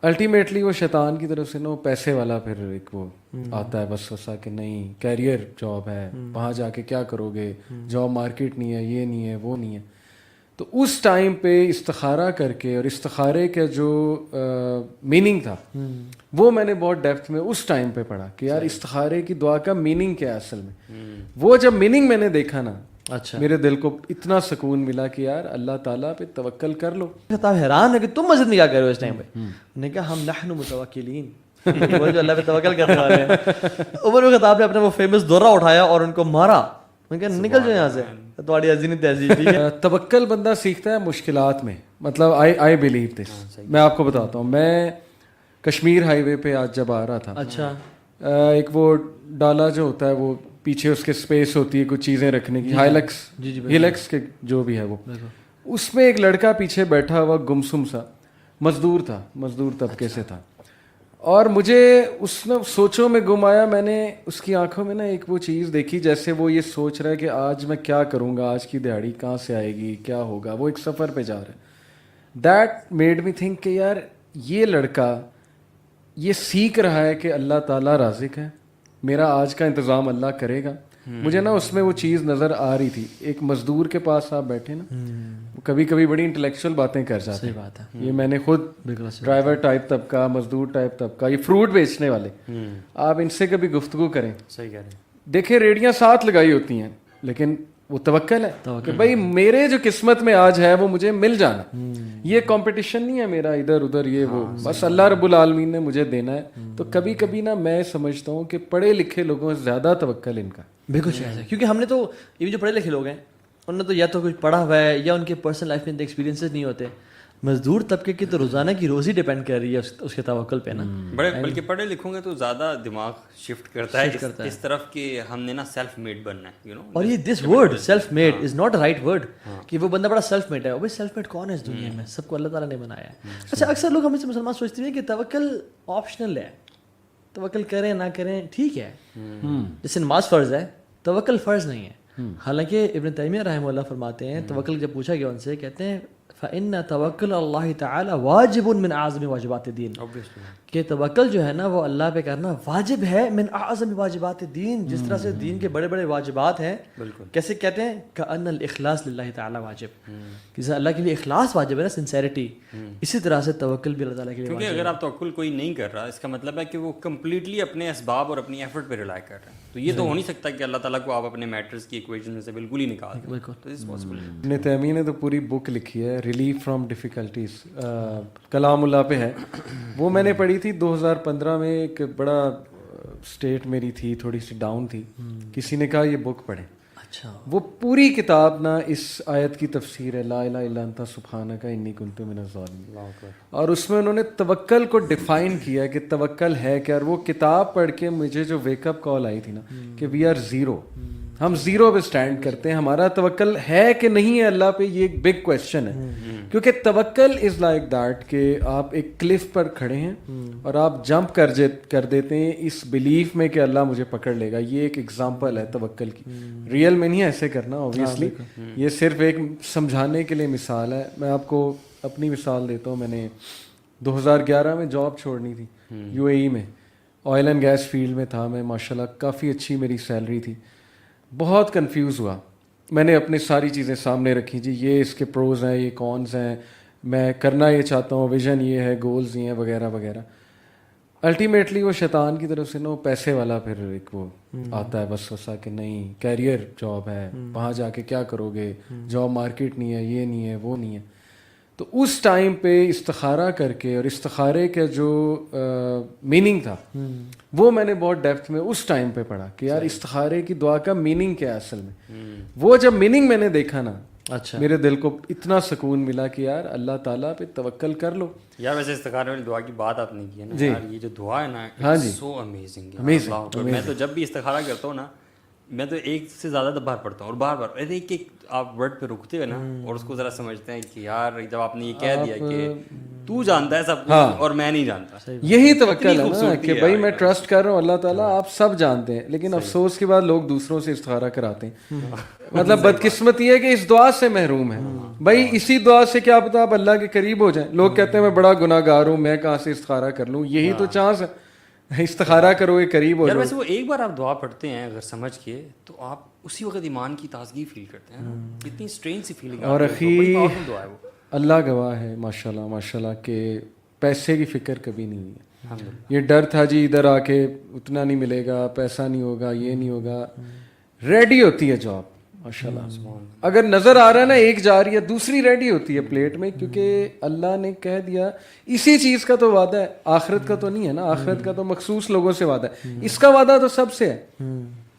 Ultimately وہ شیطان کی طرف سے نا وہ پیسے والا پھر ایک وہ آتا ہے وسوسہ کہ نہیں کیریئر جاب ہے، وہاں جا کے کیا کرو گے، جاب مارکیٹ نہیں ہے، یہ نہیں ہے، وہ نہیں ہے. تو اس ٹائم پہ استخارہ کر کے، اور استخارے کا جو میننگ تھا وہ میں نے بہت ڈیپتھ میں اس ٹائم پہ پڑھا کہ یار استخارے کی دعا کا میننگ کیا ہے اصل میں. وہ جب میننگ میں نے دیکھا نا، اچھا میرے دل کو اتنا سکون ملا کہ یار اللہ تعالیٰ پہ توکل کر لو. خطاب حیران ہے کہ تم مسجد میں کیا کر رہے ہو اس ٹائم پہ. نے کہا ہم نحن متوکلین، وہ جو اللہ پہ توکل کرنے والے ہیں. عمر بن خطاب نے اپنا وہ فیمس دورہ اٹھایا اور ان کو مارا. میں کہا نکل جاؤ یہاں سے، تمہاری عزیز نہیں تہذیب. ٹھیک ہے، توکل بندہ سیکھتا ہے مشکلات میں. مطلب آئی بلیو دس. میں آپ کو بتاتا ہوں، میں کشمیر ہائی وے پہ آج جب آ رہا تھا، اچھا ایک وہ ڈالا جو ہوتا ہے وہ پیچھے اس کے اسپیس ہوتی ہے کچھ چیزیں رکھنے کی، ہیلکس کے جو بھی ہے وہ، اس میں ایک لڑکا پیچھے بیٹھا ہوا گمسم سا مزدور تھا، مزدور طبقے سے تھا. اور مجھے اس نے سوچوں میں گم آیا. میں نے اس کی آنکھوں میں نا ایک وہ چیز دیکھی جیسے وہ یہ سوچ رہا ہے کہ آج میں کیا کروں گا، آج کی دیہاڑی کہاں سے آئے گی، کیا ہوگا. وہ ایک سفر پہ جا رہا ہے. دیٹ میڈ می تھنک کہ یار یہ لڑکا یہ سیکھ رہا ہے کہ اللہ تعالیٰ رازق ہے، میرا آج کا انتظام اللہ کرے گا. مجھے نا اس میں وہ چیز نظر آ رہی تھی. ایک مزدور کے پاس آپ بیٹھے نا، وہ کبھی کبھی بڑی انٹلیکچوئل باتیں کر جاتے ہیں. صحیح بات ہے. یہ میں نے خود ڈرائیور ٹائپ طبقہ، مزدور ٹائپ طبقہ، یہ فروٹ بیچنے والے، آپ ان سے کبھی گفتگو کریں. صحیح کہہ رہے ہیں. دیکھیں ریڑیاں ساتھ لگائی ہوتی ہیں لیکن وہ توکل ہے کہ بھائی میرے جو قسمت میں آج ہے وہ مجھے مل جانا. یہ کمپٹیشن نہیں ہے میرا ادھر ادھر، یہ وہ، بس اللہ رب العالمین نے مجھے دینا ہے. تو کبھی کبھی نا میں سمجھتا ہوں کہ پڑھے لکھے لوگوں سے زیادہ توکل ان کا. بالکل صحیح ہے، کیونکہ ہم نے تو یہ جو پڑھے لکھے لوگ ہیں انہوں نے تو یا تو کچھ پڑھا ہوا ہے یا ان کے پرسنل لائف میں ایکسپیرینسز نہیں ہوتے. مزدور طبقے کی تو روزانہ کی روزی ڈیپینڈ کر رہی ہے اس کے توکل پہ نا. بلکہ پڑھے لکھوں گے تو زیادہ دماغ شفٹ کرتا ہے اس طرف کہ ہم نے نا سیلف میڈ بننا ہے. اور یہ this word self made is not a right word کہ وہ بندہ بڑا سیلف میڈ ہے. وہ سیلف میڈ کون ہے اس دنیا میں؟ سب کو اللہ تعالیٰ نے بنایا ہے. اچھا اکثر لوگ ہمیں سے مسلمان سوچتے ہیں کہ توکل آپشنل ہے، توکل کریں نہ کریں ٹھیک ہے. جیسے نماز فرض ہے، توکل فرض نہیں ہے. حالانکہ ابن تیمیہ رحمہ اللہ فرماتے ہیں توکل جب پوچھا گیا ان سے، کہتے ہیں فَإِنَّ تَوَكُّلَ اللَّهِ تَعَالَى وَاجِبٌ مِنْ أَعْظَمِ واجبات الدین، کہ توکل جو ہے نا وہ اللہ پہ کرنا واجب ہے، من اعظم واجبات الدین، جس طرح سے دین کے بڑے بڑے واجبات ہیں. کیسے کہتے ہیں؟ کأن الاخلاص للہ تعالی واجب، کہ اللہ کے لیے اخلاص واجب ہے نا، سنسیریٹی. اسی طرح سے توکل بھی اللہ تعالیٰ کے لیے کیونکہ اگر آپ توکل کوئی نہیں کر رہا اس کا مطلب ہے کہ وہ کمپلیٹلی اپنے اسباب اور اپنی ایفرٹ پہ ریلائی کر رہے ہیں. تو یہ تو ہو نہیں سکتا کہ اللہ تعالیٰ کو آپ اپنے میٹرز کی ایکویشن میں سے بالکل ہی نکال دیں. تو اس پاسبل ہے. ابن تیمیہ نے تو پوری بک لکھی ہے ریلیف فرام ڈیفیکلٹیز، کلام اللہ پہ ہے. وہ میں نے پڑھی تھی 2015 میں. ایک بڑا اسٹیٹ میری تھی تھوڑی سی ڈاؤن تھی، کسی نے کہا یہ بک پڑھیں. اچھا وہ پوری کتاب نا اس آیت کی تفسیر ہے، لا الہ الا انت سبحانک انی کنت من الظالمین. اور اس میں انہوں نے توکل کو ڈیفائن کیا کہ توکل ہے کیا. اور وہ کتاب پڑھ کے مجھے جو ویک اپ کال آئی تھی نا کہ وی آر زیرو، ہم زیرو پہ اسٹینڈ کرتے ہیں. ہمارا توکل ہے کہ نہیں ہے اللہ پہ، یہ ایک بگ کویسچن ہے. کیونکہ توکل از لائک دیٹ کہ آپ ایک کلف پر کھڑے ہیں اور آپ جمپ کر دیتے ہیں اس بلیف میں کہ اللہ مجھے پکڑ لے گا. یہ ایک ایگزامپل ہے توکل کی. ریئل میں نہیں ایسے کرنا اوبیسلی، یہ صرف ایک سمجھانے کے لیے مثال ہے. میں آپ کو اپنی مثال دیتا ہوں. میں نے 2011 میں جاب چھوڑنی تھی UAE میں، آئل اینڈ گیس فیلڈ میں تھا میں. ماشاءاللہ کافی اچھی میری سیلری تھی. بہت کنفیوز ہوا. میں نے اپنی ساری چیزیں سامنے رکھی، جی یہ اس کے پروز ہیں، یہ کونز ہیں، میں کرنا یہ چاہتا ہوں، ویژن یہ ہے، گولز یہ ہیں وغیرہ وغیرہ. الٹیمیٹلی وہ شیطان کی طرف سے نا وہ پیسے والا پھر ایک وہ آتا ہے وسوسہ کہ نہیں کیریئر جاب ہے، وہاں جا کے کیا کرو گے، جاب مارکیٹ نہیں ہے، یہ نہیں ہے، وہ نہیں ہے. تو اس ٹائم پہ استخارہ کر کے، اور استخارے کا جو میننگ تھا وہ میں نے بہت ڈیپتھ میں اس ٹائم پہ پڑھا کہ یار استخارے کی دعا کا میننگ کیا ہے اصل میں. وہ جب میننگ میں نے دیکھا نا، اچھا میرے دل کو اتنا سکون ملا کہ یار اللہ تعالیٰ پہ توکل کر لو. یار ویسے استخارے والی دعا کی بات آپ نے کی ہے نا، یار یہ جو دعا ہے نا ہاں جی سو امیزنگ ہے. میں تو جب بھی استخارہ کرتا ہوں نا میں تو ایک سے زیادہ دفعہ پڑھتا ہوں اور بار بار ایک ایک آپ ورڈ پہ رکتے ہو نا اور اس کو ذرا سمجھتے ہیں کہ یار جب آپ نے یہ کہہ دیا کہ تو جانتا ہے سب کچھ اور میں نہیں جانتا, یہی توکل ہے نا کہ بھائی میں ٹرسٹ کر رہا ہوں اللہ تعالیٰ آپ سب جانتے ہیں, لیکن افسوس کے بعد لوگ دوسروں سے استخارہ کراتے ہیں. مطلب بدقسمتی ہے کہ اس دعا سے محروم ہے. بھائی اسی دعا سے کیا پتا آپ اللہ کے قریب ہو جائیں. لوگ کہتے ہیں میں بڑا گناہ گار ہوں, میں کہاں سے استخارہ کر لوں, یہی تو چانس ہے, استخارہ کرو گے قریب ہو یار. جاؤ. ویسے وہ ایک بار آپ دعا پڑھتے ہیں اگر سمجھ کے تو آپ اسی وقت ایمان کی تازگی فیل کرتے ہیں, اتنی اسٹرینج سی فیلنگ. اور اخی دعا ہے وہ, اللہ گواہ ہے ماشاء اللہ کہ پیسے کی فکر کبھی نہیں ہے. یہ ڈر تھا جی ادھر آ کے اتنا نہیں ملے گا, پیسہ نہیں ہوگا, یہ نہیں ہوگا, ریڈی ہوتی ہے جاب ماشاء اللہ. اگر نظر آ رہا ہے نا ایک جا رہی ہے دوسری ریڈی ہوتی ہے پلیٹ میں, کیونکہ اللہ نے کہہ دیا اسی چیز کا تو وعدہ ہے, آخرت کا تو نہیں ہے نا. آخرت کا تو مخصوص لوگوں سے وعدہ ہے, اس کا وعدہ تو سب سے ہے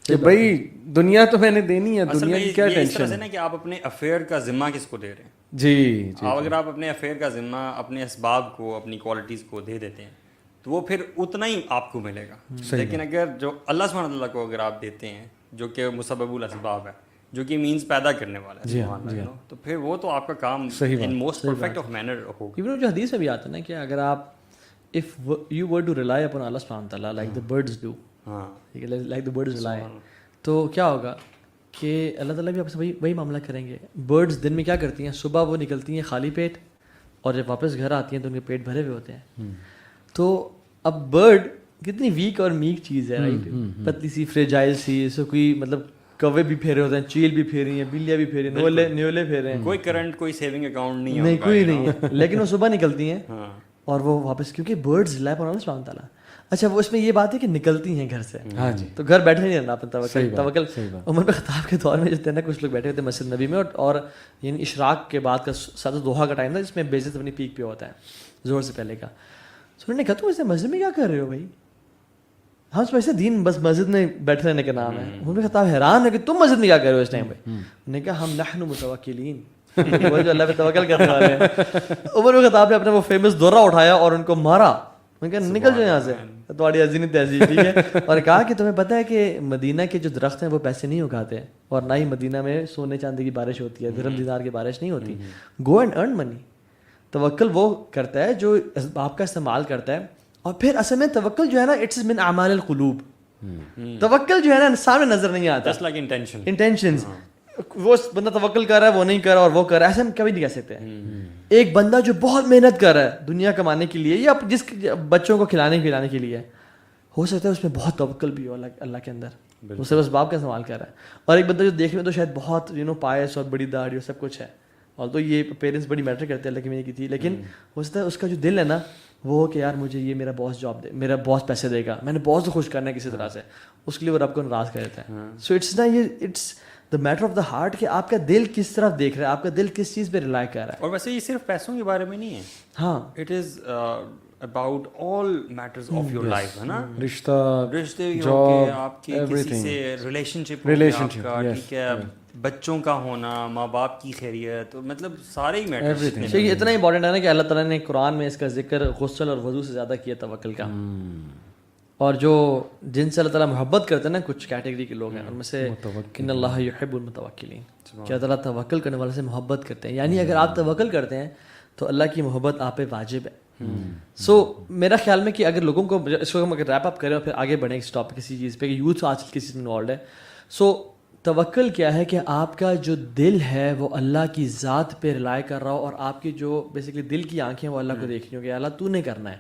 کہ بھائی دنیا تو میں نے دینی ہے, دنیا کی کیا ٹینشن ہے نا کہ آپ اپنے افیئر کا ذمہ کس کو دے رہے ہیں. جی اگر آپ اپنے افیئر کا ذمہ اپنے اسباب کو اپنی کوالٹیز کو دے دیتے ہیں تو وہ پھر اتنا ہی آپ کو ملے گا. لیکن اگر جو اللہ سبحانہ تعالیٰ کو اگر آپ دیتے ہیں جو کہ مسبب الاسباب ہے, جو کہ مینز پیدا کرنے والا ہے, تو پھر وہ تو آپ کا کام in most perfect of manner ہوگا. ایون جو حدیث میں بھی آتا ہے نا کہ اگر آپ if you were to rely upon Allah سبحانہ تعالیٰ like the birds do, like the birds rely, تو کیا ہوگا کہ اللہ تعالیٰ بھی آپ سے وہی معاملہ کریں گے. برڈز دن میں کیا کرتی ہیں, صبح وہ نکلتی ہیں خالی پیٹ اور جب واپس گھر آتی ہیں تو ان کے پیٹ بھرے ہوئے ہوتے ہیں. تو اب برڈ کتنی ویک اور میک چیز ہے, رائٹ, پتلی سی فریجائل سی, اس کو کوئی مطلب کوے بھی پھیرے ہوتے ہیں, چیل بھی پھیری ہیں, بلیاں بھی پھیری ہیں, نیولے پھیرے ہیں, کوئی کرنٹ کوئی سیونگ اکاؤنٹ نہیں, کوئی نہیں ہے, لیکن وہ صبح نکلتی ہیں اور وہ واپس, کیونکہ برڈز ریلائی اپن اللہ سبحانہ تعالیٰ. اچھا وہ اس میں یہ بات ہے کہ نکلتی ہیں گھر سے, ہاں جی, تو گھر بیٹھے نہیں رہنا اپنا توکل. عمر بن خطاب کے دور میں جتنے نا کچھ لوگ بیٹھے ہوتے ہیں مسجد نبی میں, اور یعنی اشراق کے بعد کا ساتھ دوحہ کا ٹائم تھا جس میں بیزت اپنی پیک پہ ہوتا ہے زور سے پہلے کا. تو انہوں نے کہا تم اس مسجد میں کیا کر رہے ہو بھائی, ہم سمجھتے دین بس مسجد میں بیٹھے رہنے کا نام ہے. عمر بن خطاب حیران ہے کہ تم مسجد میں کیا کر رہے ہو اس ٹائم پہ. انہوں نے کہا ہم نحن متوکلین, وہ جو اللہ پہ توکل کرنے والے ہیں. عمر بن خطاب نے اپنا وہ فیمس دورہ اٹھایا اور ان کو مارا. میں کہا نکل جاؤ یہاں سے, تمہاری عظیم تہذیب, ٹھیک ہے. اور کہا کہ تمہیں پتہ ہے کہ مدینہ کے جو درخت ہیں وہ پیسے نہیں اگاتے, اور نہ ہی مدینہ میں سونے چاندی کی بارش ہوتی ہے, درہم دینار کی بارش نہیں ہوتی. گو اینڈ ارن منی. توکل وہ کرتا ہے جو اسباب کا استعمال کرتا ہے. اور پھر اصل میں توکل جو ہے نا اٹس من اعمال القلوب. توکل جو ہے نا سامنے نظر نہیں آتا, جسٹ لائک انٹینشنز. وہ بندہ توکل کر رہا ہے, وہ نہیں کر رہا, اور وہ کر رہا ہے, ایسے ہم کبھی نہیں کہہ سکتے. ایک بندہ جو بہت محنت کر رہا ہے دنیا کمانے کے لیے یا جس بچوں کو کھلانے پلانے کے لیے, ہو سکتا ہے اس میں بہت توکل بھی ہو اللہ کے اندر, وہ صرف اسباب کا استعمال کر رہا ہے. اور ایک بندہ جو دیکھنے میں تو شاید بہت پائس اور بڑی داڑھی اور سب کچھ ہے, اور تو یہ پیرنٹس بڑی میٹر کرتے ہیں اللہ کی میں کی تھی, لیکن ہو سکتا ہے اس کا جو دل ہے نا وہ کہ یار مجھے یہ میرا باس جاب دے, میرا باس پیسے دے گا, میں نے باس کو خوش کرنا ہے کسی طرح سے, اس کے لیے وہ رب کو ناراض کر دیتا ہے. سو اٹس نا یہ it's the matter of the heart کہ آپ کا دل کس طرف دیکھ رہا ہے, آپ کا دل کس چیز پہ ریلائی کر رہا ہے. اور ویسے یہ صرف پیسوں کے بارے میں نہیں ہے, ہاں it is about all matters of your life, ہے نا. رشتے جاب, آپ کے کسی سے ریلیشن شپ کا, ٹھیک ہے, بچوں کا ہونا, ماں باپ کی خیریت, مطلب سارے ہی میٹرز. یہ اتنا امپورٹنٹ ہے نا کہ اللہ تعالیٰ نے قرآن میں اس کا ذکر غسل اور وضو سے زیادہ کیا توکل کا. اور جو جن سے اللہ تعالیٰ محبت کرتے ہیں نا کچھ کیٹیگری کے لوگ ہیں, ان میں سے ان اللہ یحب المتوکلین, کہ اللہ تعالیٰ توکل کرنے والے سے محبت کرتے ہیں. یعنی اگر آپ توکل کرتے ہیں تو اللہ کی محبت آپ پہ واجب ہے. سو میرا خیال میں کہ اگر لوگوں کو اس کو ہم اگر ریپ اپ کریں اور پھر آگے بڑھیں اس ٹاپک کسی چیز پہ کہ یوتھ آج کل کسی چیز میں انوالوڈ ہے. سو توکل کیا ہے کہ آپ کا جو دل ہے وہ اللہ کی ذات پہ ریلائی کر رہا ہو, اور آپ کی جو بیسکلی دل کی آنکھیں وہ اللہ کو دیکھ رہی ہوں کہ اللہ تو نے کرنا ہے,